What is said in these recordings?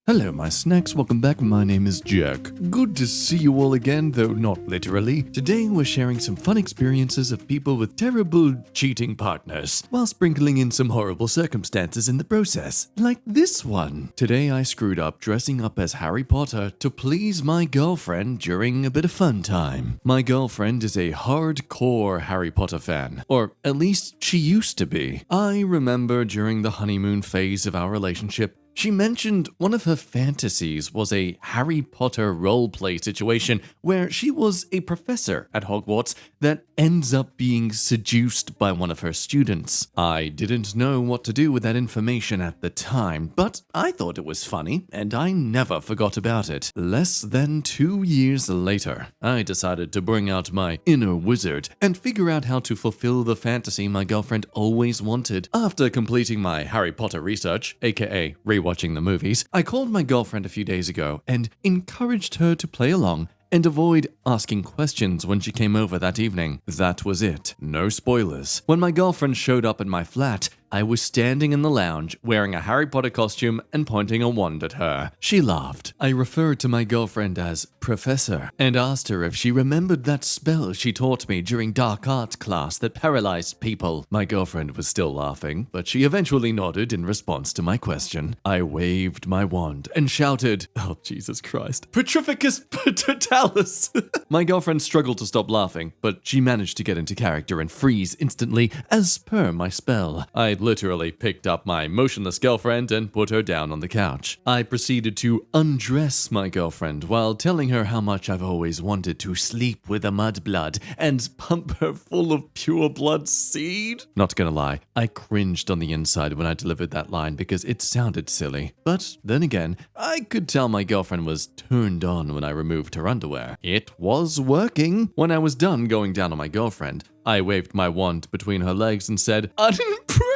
Hello my snacks, welcome back, my name is Jack. Good to see you all again, though not literally. Today we're sharing some fun experiences of people with terrible cheating partners, while sprinkling in some horrible circumstances in the process, like this one. Today I screwed up dressing up as Harry Potter to please my girlfriend during a bit of fun time. My girlfriend is a hardcore Harry Potter fan, or at least she used to be. I remember during the honeymoon phase of our relationship, she mentioned one of her fantasies was a Harry Potter roleplay situation where she was a professor at Hogwarts that ends up being seduced by one of her students. I didn't know what to do with that information at the time, but I thought it was funny, and I never forgot about it. Less than 2 years later, I decided to bring out my inner wizard and figure out how to fulfill the fantasy my girlfriend always wanted. After completing my Harry Potter research, aka watching the movies, I called my girlfriend a few days ago and encouraged her to play along and avoid asking questions when she came over that evening. That was it. No spoilers. When my girlfriend showed up at my flat, I was standing in the lounge wearing a Harry Potter costume and pointing a wand at her. She laughed. I referred to my girlfriend as Professor and asked her if she remembered that spell she taught me during dark arts class that paralyzed people. My girlfriend was still laughing, but she eventually nodded in response to my question. I waved my wand and shouted, "Oh, Jesus Christ, Petrificus Totalis!" My girlfriend struggled to stop laughing, but she managed to get into character and freeze instantly as per my spell. I literally picked up my motionless girlfriend and put her down on the couch. I proceeded to undress my girlfriend while telling her how much I've always wanted to sleep with a mudblood and pump her full of pure blood seed. Not gonna lie, I cringed on the inside when I delivered that line because it sounded silly. But then again, I could tell my girlfriend was turned on when I removed her underwear. It was working. When I was done going down on my girlfriend, I waved my wand between her legs and said, "Unimpregnate!"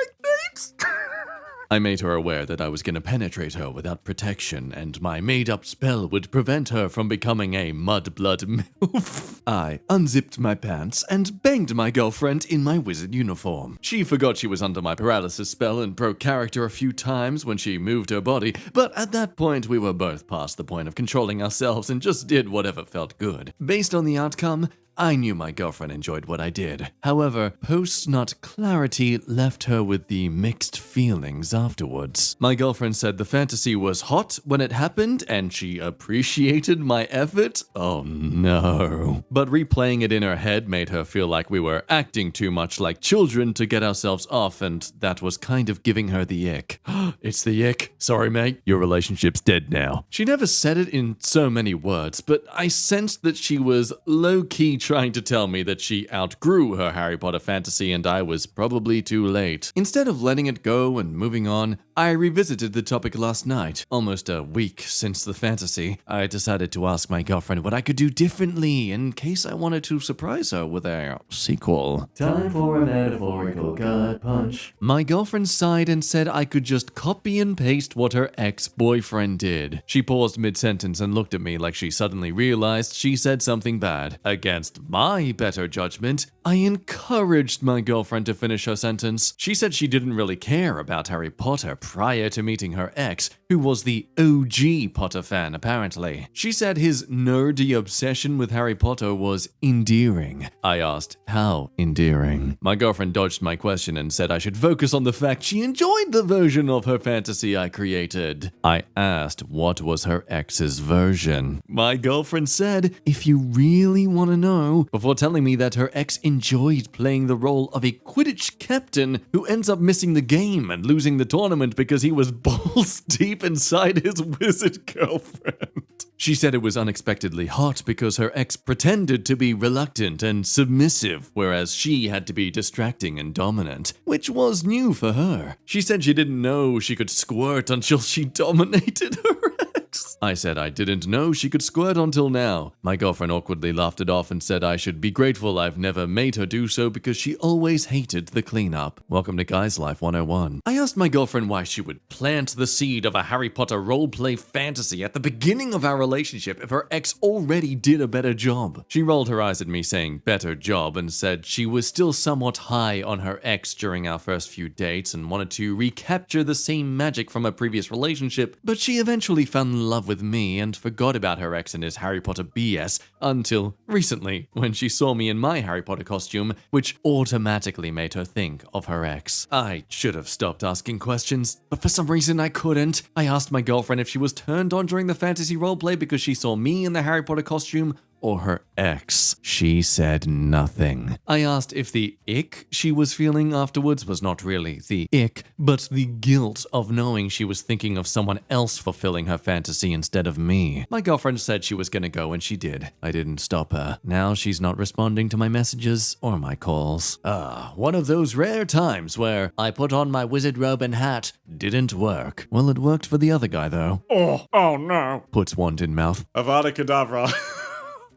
I made her aware that I was going to penetrate her without protection, and my made-up spell would prevent her from becoming a mudblood MILF. I unzipped my pants and banged my girlfriend in my wizard uniform. She forgot she was under my paralysis spell and broke character a few times when she moved her body, but at that point we were both past the point of controlling ourselves and just did whatever felt good. Based on the outcome, I knew my girlfriend enjoyed what I did. However, post-nut clarity left her with the mixed feelings afterwards. My girlfriend said the fantasy was hot when it happened and she appreciated my effort. Oh no. But replaying it in her head made her feel like we were acting too much like children to get ourselves off, and that was kind of giving her the ick. It's the ick. Sorry mate, your relationship's dead now. She never said it in so many words, but I sensed that she was low-key trying to tell me that she outgrew her Harry Potter fantasy and I was probably too late. Instead of letting it go and moving on, I revisited the topic last night. Almost a week since the fantasy, I decided to ask my girlfriend what I could do differently in case I wanted to surprise her with a sequel. Time for a metaphorical gut punch. My girlfriend sighed and said I could just copy and paste what her ex-boyfriend did. She paused mid-sentence and looked at me like she suddenly realized she said something bad. Against my better judgment, I encouraged my girlfriend to finish her sentence. She said she didn't really care about Harry Potter prior to meeting her ex, who was the OG Potter fan apparently. She said his nerdy obsession with Harry Potter was endearing. I asked, how endearing? My girlfriend dodged my question and said I should focus on the fact she enjoyed the version of her fantasy I created. I asked what was her ex's version. My girlfriend said, if you really want to know, before telling me that her ex enjoyed playing the role of a Quidditch captain who ends up missing the game and losing the tournament because he was balls deep inside his wizard girlfriend. She said it was unexpectedly hot because her ex pretended to be reluctant and submissive, whereas she had to be distracting and dominant, which was new for her. She said she didn't know she could squirt until she dominated her ex. I said I didn't know she could squirt until now. My girlfriend awkwardly laughed it off and said I should be grateful I've never made her do so because she always hated the cleanup. Welcome to Guy's Life 101. I asked my girlfriend why she would plant the seed of a Harry Potter roleplay fantasy at the beginning of our relationship if her ex already did a better job. She rolled her eyes at me saying better job and said she was still somewhat high on her ex during our first few dates and wanted to recapture the same magic from a previous relationship, but she eventually fell in love with me and forgot about her ex and his Harry Potter BS until recently when she saw me in my Harry Potter costume, which automatically made her think of her ex. I should have stopped asking questions, but for some reason I couldn't. I asked my girlfriend if she was turned on during the fantasy roleplay because she saw me in the Harry Potter costume or her ex. She said nothing. I asked if the ick she was feeling afterwards was not really the ick, but the guilt of knowing she was thinking of someone else fulfilling her fantasy instead of me. My girlfriend said she was gonna go and she did. I didn't stop her. Now she's not responding to my messages or my calls. One of those rare times where I put on my wizard robe and hat didn't work. Well, it worked for the other guy though. Oh no. Puts wand in mouth. Avada Kedavra.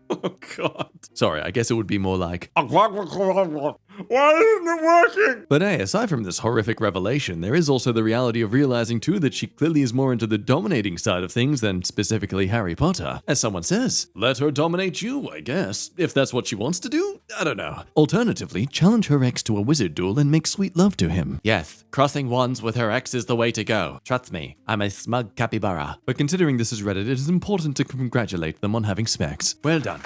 Oh god. Sorry, I guess it would be more like, why isn't it working? but hey, aside from this horrific revelation, there is also the reality of realizing too that she clearly is more into the dominating side of things than specifically Harry Potter. As someone says, let her dominate you, I guess. If that's what she wants to do, I don't know. Alternatively, challenge her ex to a wizard duel and make sweet love to him. Yes, crossing wands with her ex is the way to go. Trust me, I'm a smug capybara. But considering this is Reddit, it is important to congratulate them on having specs. Well done.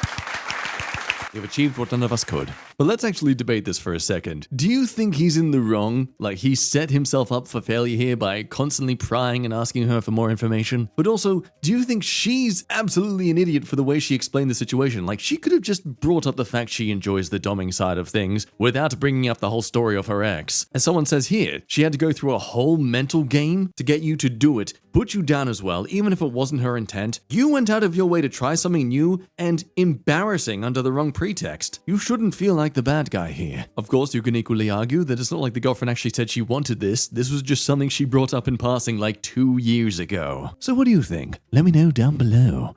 You've achieved what none of us could. But let's actually debate this for a second. Do you think he's in the wrong? Like he set himself up for failure here by constantly prying and asking her for more information? But also, do you think she's absolutely an idiot for the way she explained the situation? Like she could have just brought up the fact she enjoys the doming side of things without bringing up the whole story of her ex. As someone says here, she had to go through a whole mental game to get you to do it, put you down as well, even if it wasn't her intent. You went out of your way to try something new and embarrassing under the wrong pretext. You shouldn't feel like the bad guy here. Of course, you can equally argue that it's not like the girlfriend actually said she wanted this. This was just something she brought up in passing like 2 years ago. So what do you think? Let me know down below.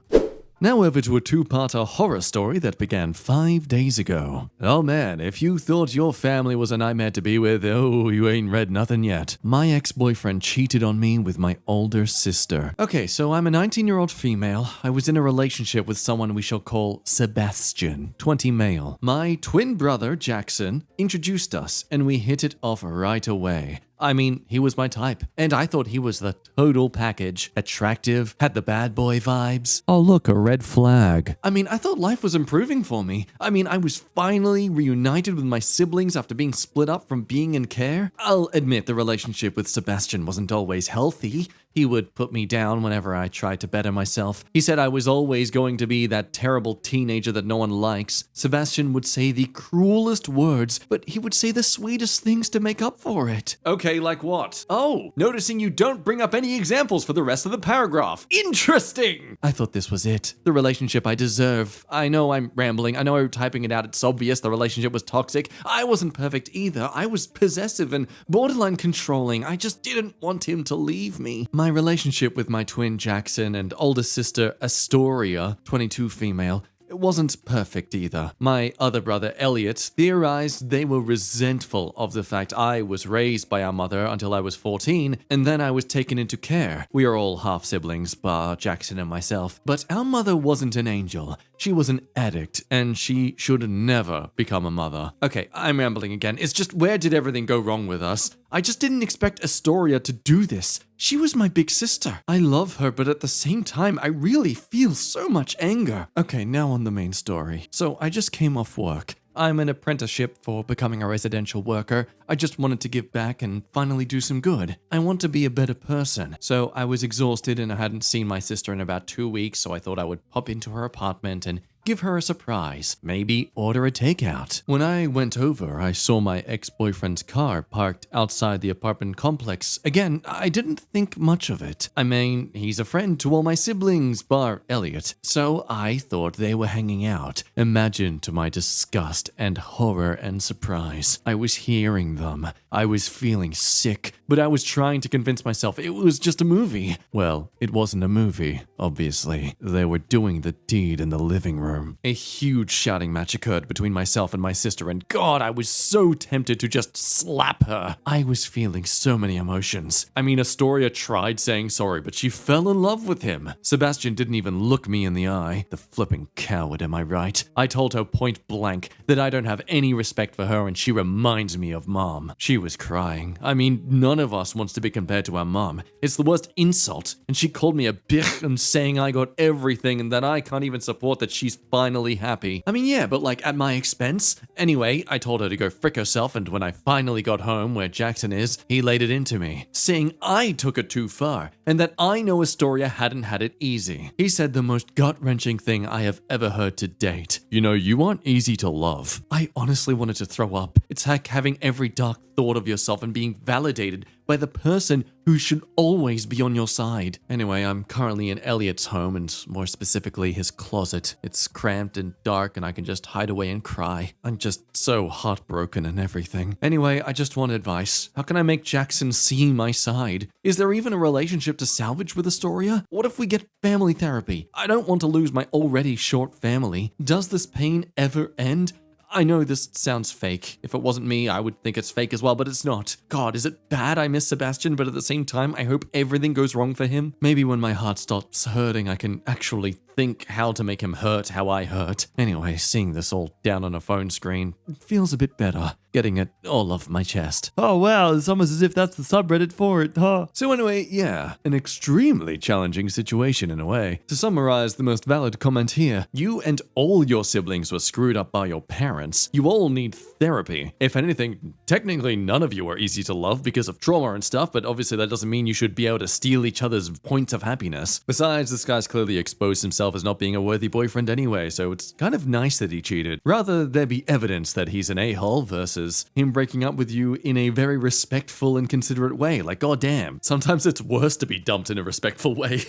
Now over to a two-parter horror story that began 5 days ago. Oh man, if you thought your family was a nightmare to be with, oh, you ain't read nothing yet. My ex-boyfriend cheated on me with my older sister. Okay, so I'm a 19-year-old female. I was in a relationship with someone we shall call Sebastian, 20 male. My twin brother, Jackson, introduced us and we hit it off right away. I mean, he was my type, and I thought he was the total package. Attractive, had the bad boy vibes. Oh look, a red flag. I mean, I thought life was improving for me. I mean, I was finally reunited with my siblings after being split up from being in care. I'll admit the relationship with Sebastian wasn't always healthy. He would put me down whenever I tried to better myself. He said I was always going to be that terrible teenager that no one likes. Sebastian would say the cruelest words, but he would say the sweetest things to make up for it. Okay, like what? Oh, noticing you don't bring up any examples for the rest of the paragraph. Interesting! I thought this was it. The relationship I deserve. I know I'm rambling. I know I'm typing it out. It's obvious the relationship was toxic. I wasn't perfect either. I was possessive and borderline controlling. I just didn't want him to leave me. My relationship with my twin Jackson and older sister Astoria, 22 female, it wasn't perfect either. My other brother, Elliot, theorized they were resentful of the fact I was raised by our mother until I was 14, and then I was taken into care. We are all half-siblings, bar Jackson and myself. But our mother wasn't an angel. She was an addict, and she should never become a mother. Okay, I'm rambling again. It's just, where did everything go wrong with us? I just didn't expect Astoria to do this. She was my big sister. I love her, but at the same time, I really feel so much anger. Okay, now on the main story. So I just came off work. I'm an apprenticeship for becoming a residential worker. I just wanted to give back and finally do some good. I want to be a better person. So I was exhausted and I hadn't seen my sister in about 2 weeks, so I thought I would pop into her apartment and give her a surprise, maybe order a takeout. When I went over, I saw my ex-boyfriend's car parked outside the apartment complex. Again, I didn't think much of it. I mean, he's a friend to all my siblings, bar Elliot, so I thought they were hanging out. Imagine to my disgust and horror and surprise, I was hearing them. I was feeling sick, but I was trying to convince myself it was just a movie. Well, it wasn't a movie, obviously. They were doing the deed in the living room. A huge shouting match occurred between myself and my sister, and God, I was so tempted to just slap her. I was feeling so many emotions. I mean, Astoria tried saying sorry, but she fell in love with him. Sebastian didn't even look me in the eye. The flipping coward, am I right? I told her point blank that I don't have any respect for her and she reminds me of Mom. She was crying. I mean, none of us wants to be compared to our mom. It's the worst insult. And she called me a bitch and saying I got everything and that I can't even support that she's finally happy. I mean, yeah, but like at my expense. Anyway, I told her to go frick herself, and when I finally got home where Jackson is, he laid it into me, saying I took it too far and that I know Astoria hadn't had it easy. He said the most gut-wrenching thing I have ever heard to date. You know, you aren't easy to love. I honestly wanted to throw up. It's like having every dark thought of yourself and being validated by the person who should always be on your side. Anyway, I'm currently in Elliot's home, and more specifically his closet. It's cramped and dark and I can just hide away and cry. I'm just so heartbroken and everything. Anyway, I just want advice. How can I make Jackson see my side? Is there even a relationship to salvage with Astoria? What if we get family therapy? I don't want to lose my already short family. Does this pain ever end? I know this sounds fake. If it wasn't me, I would think it's fake as well, but it's not. God, is it bad I miss Sebastian, but at the same time, I hope everything goes wrong for him? Maybe when my heart stops hurting, I can actually think how to make him hurt how I hurt. Anyway, seeing this all down on a phone screen feels a bit better. Getting it all off my chest. Oh wow, it's almost as if that's the subreddit for it, huh? So anyway, yeah, an extremely challenging situation in a way. To summarize the most valid comment here, you and all your siblings were screwed up by your parents. You all need therapy. If anything, technically none of you are easy to love because of trauma and stuff, but obviously that doesn't mean you should be able to steal each other's points of happiness. Besides, this guy's clearly exposed himself as not being a worthy boyfriend anyway, so it's kind of nice that he cheated. Rather, there be evidence that he's an a-hole versus him breaking up with you in a very respectful and considerate way. Like, goddamn, sometimes it's worse to be dumped in a respectful way.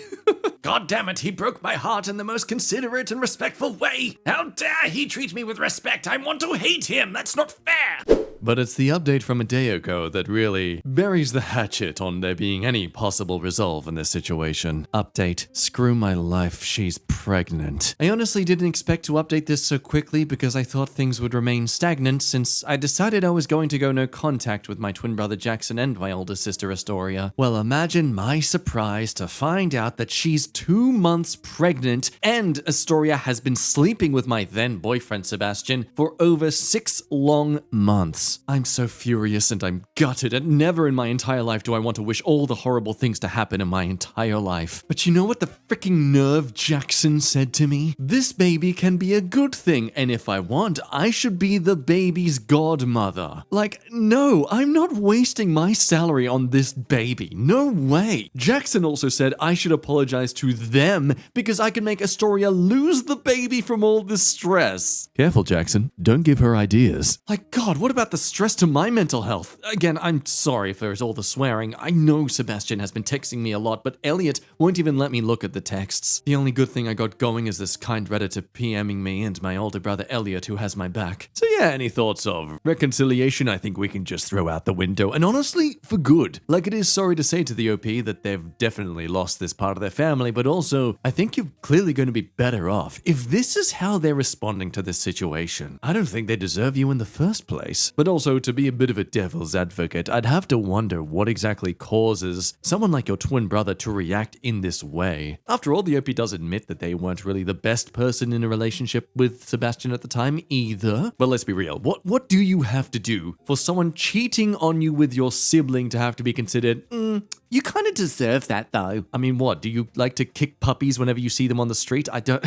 God damn it, he broke my heart in the most considerate and respectful way. How dare he treat me with respect? I want to hate him. That's not fair. But it's the update from a day ago that really buries the hatchet on there being any possible resolve in this situation. Update. Screw my life, she's pregnant. I honestly didn't expect to update this so quickly because I thought things would remain stagnant since I decided I was going to go no contact with my twin brother Jackson and my older sister Astoria. Well, imagine my surprise to find out that she's 2 months pregnant and Astoria has been sleeping with my then boyfriend Sebastian for over 6 long months. I'm so furious and I'm gutted, and never in my entire life do I want to wish all the horrible things to happen in my entire life. But you know what the freaking nerve Jackson said to me? This baby can be a good thing, and if I want, I should be the baby's godmother. Like, no, I'm not wasting my salary on this baby. No way. Jackson also said I should apologize to them because I can make Astoria lose the baby from all this stress. Careful, Jackson. Don't give her ideas. Like, God, what about the stress to my mental health? Again, I'm sorry if there's all the swearing. I know Sebastian has been texting me a lot, but Elliot won't even let me look at the texts. The only good thing I got going is this kind Redditor PMing me and my older brother Elliot who has my back. So yeah, any thoughts of reconciliation I think we can just throw out the window, and honestly, for good. Like, it is sorry to say to the OP that they've definitely lost this part of their family, but also, I think you're clearly going to be better off. If this is how they're responding to this situation, I don't think they deserve you in the first place. But also, to be a bit of a devil's advocate, I'd have to wonder what exactly causes someone like your twin brother to react in this way. After all, the OP does admit that they weren't really the best person in a relationship with Sebastian at the time either. But let's be real, what do you have to do for someone cheating on you with your sibling to have to be considered, you kind of deserve that though? I mean, what, do you like to kick puppies whenever you see them on the street? I don't...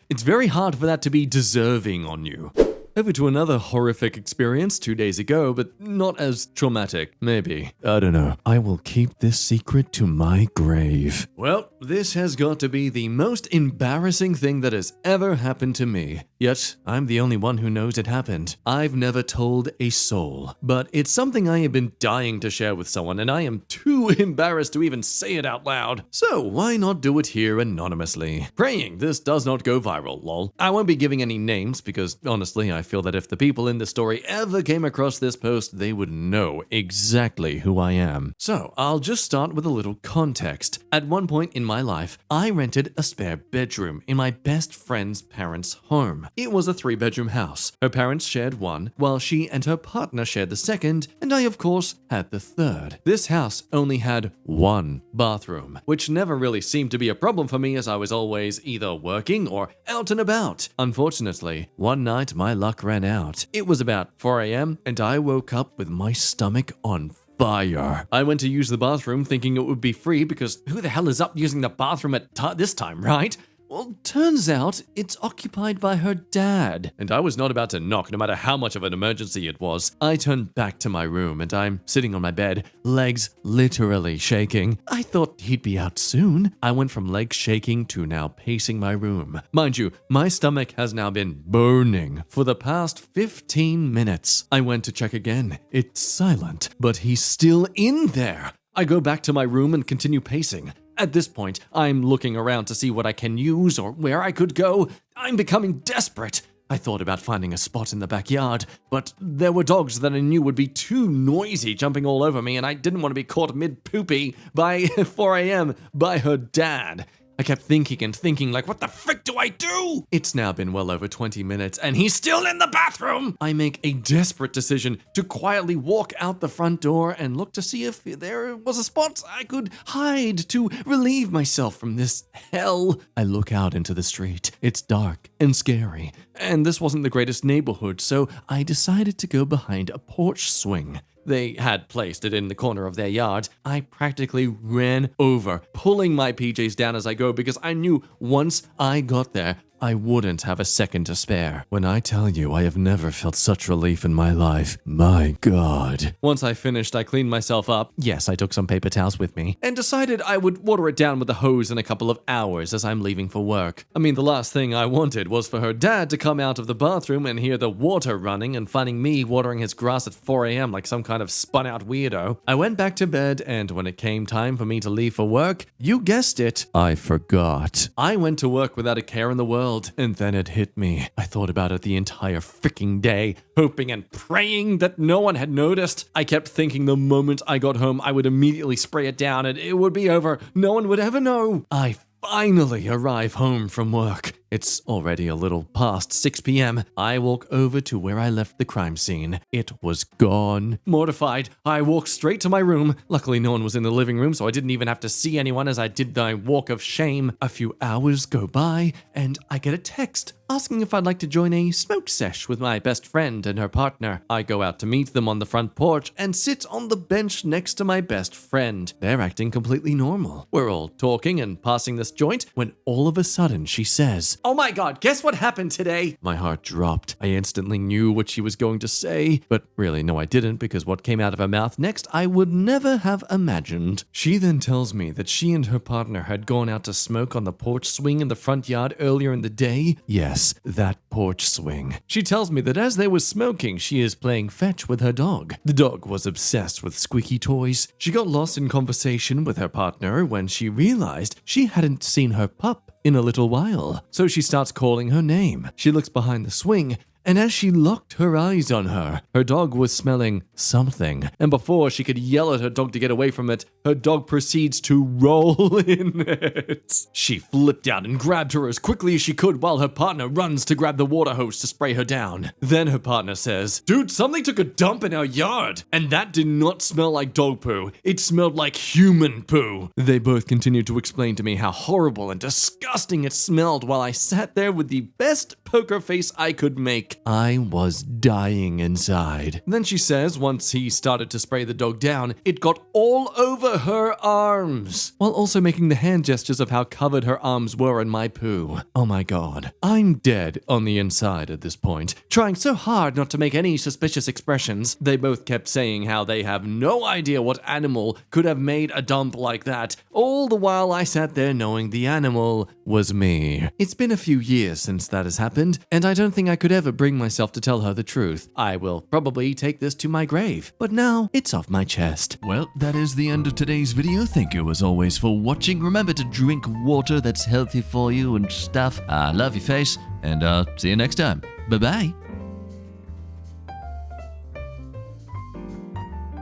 It's very hard for that to be deserving on you. over to another horrific experience 2 days ago, but not as traumatic. Maybe. I don't know. I will keep this secret to my grave. Well, this has got to be the most embarrassing thing that has ever happened to me. Yet, I'm the only one who knows it happened. I've never told a soul, but it's something I have been dying to share with someone, and I am too embarrassed to even say it out loud. So why not do it here anonymously? Praying this does not go viral, lol. I won't be giving any names because honestly, I feel that if the people in this story ever came across this post, they would know exactly who I am. So I'll just start with a little context. At one point in my life, I rented a spare bedroom in my best friend's parents' home. It was a 3-bedroom house. Her parents shared one, while she and her partner shared the second, and I of course had the third. This house only had one bathroom, which never really seemed to be a problem for me as I was always either working or out and about. Unfortunately, one night my luck ran out. It was about 4 a.m. and I woke up with my stomach on fire. I went to use the bathroom thinking it would be free because who the hell is up using the bathroom at this time, right? Well, turns out it's occupied by her dad. And I was not about to knock, no matter how much of an emergency it was. I turned back to my room and I'm sitting on my bed, legs literally shaking. I thought he'd be out soon. I went from legs shaking to now pacing my room. Mind you, my stomach has now been burning for the past 15 minutes. I went to check again. It's silent, but he's still in there. I go back to my room and continue pacing. At this point, I'm looking around to see what I can use or where I could go. I'm becoming desperate. I thought about finding a spot in the backyard, but there were dogs that I knew would be too noisy jumping all over me, and I didn't want to be caught mid-poopy by 4 a.m. by her dad. I kept thinking and thinking, like, what the frick do I do? It's now been well over 20 minutes, and he's still in the bathroom! I make a desperate decision to quietly walk out the front door and look to see if there was a spot I could hide to relieve myself from this hell. I look out into the street. It's dark and scary, and this wasn't the greatest neighborhood, so I decided to go behind a porch swing. They had placed it in the corner of their yard. I practically ran over, pulling my PJs down as I go because I knew once I got there, I wouldn't have a second to spare. When I tell you I have never felt such relief in my life, my God. Once I finished, I cleaned myself up. Yes, I took some paper towels with me and decided I would water it down with a hose in a couple of hours as I'm leaving for work. I mean, the last thing I wanted was for her dad to come out of the bathroom and hear the water running and finding me watering his grass at 4 a.m. like some kind of spun out weirdo. I went back to bed, and when it came time for me to leave for work, you guessed it, I forgot. I went to work without a care in the world. And then it hit me. I thought about it the entire freaking day, hoping and praying that no one had noticed. I kept thinking the moment I got home, I would immediately spray it down and it would be over. No one would ever know. I finally arrive home from work. It's already a little past 6 p.m. I walk over to where I left the crime scene. It was gone. Mortified, I walk straight to my room. Luckily, no one was in the living room, so I didn't even have to see anyone as I did my walk of shame. A few hours go by, and I get a text asking if I'd like to join a smoke sesh with my best friend and her partner. I go out to meet them on the front porch and sit on the bench next to my best friend. They're acting completely normal. We're all talking and passing this joint when all of a sudden she says, "Oh my God, guess what happened today?" My heart dropped. I instantly knew what she was going to say, but really, no, I didn't, because what came out of her mouth next, I would never have imagined. She then tells me that she and her partner had gone out to smoke on the porch swing in the front yard earlier in the day. Yes, that porch swing. She tells me that as they were smoking, she is playing fetch with her dog. The dog was obsessed with squeaky toys. She got lost in conversation with her partner when she realized she hadn't seen her pup in a little while. So she starts calling her name. She looks behind the swing, and as she locked her eyes on her dog was smelling something. And before she could yell at her dog to get away from it, her dog proceeds to roll in it. She flipped out and grabbed her as quickly as she could while her partner runs to grab the water hose to spray her down. Then her partner says, "Dude, something took a dump in our yard." And that did not smell like dog poo. It smelled like human poo. They both continued to explain to me how horrible and disgusting it smelled while I sat there with the best poker face I could make. like I was dying inside. Then she says once he started to spray the dog down, it got all over her arms, while also making the hand gestures of how covered her arms were in my poo. Oh my god. I'm dead on the inside at this point, trying so hard not to make any suspicious expressions. They both kept saying how they have no idea what animal could have made a dump like that, all the while I sat there knowing the animal was me. It's been a few years since that has happened, and I don't think I could ever bring myself to tell her the truth. I will probably take this to my grave, but now it's off my chest. Well, that is the end of today's video. Thank you as always for watching. Remember to drink water that's healthy for you and stuff. I love your face, and see you next time. Bye-bye.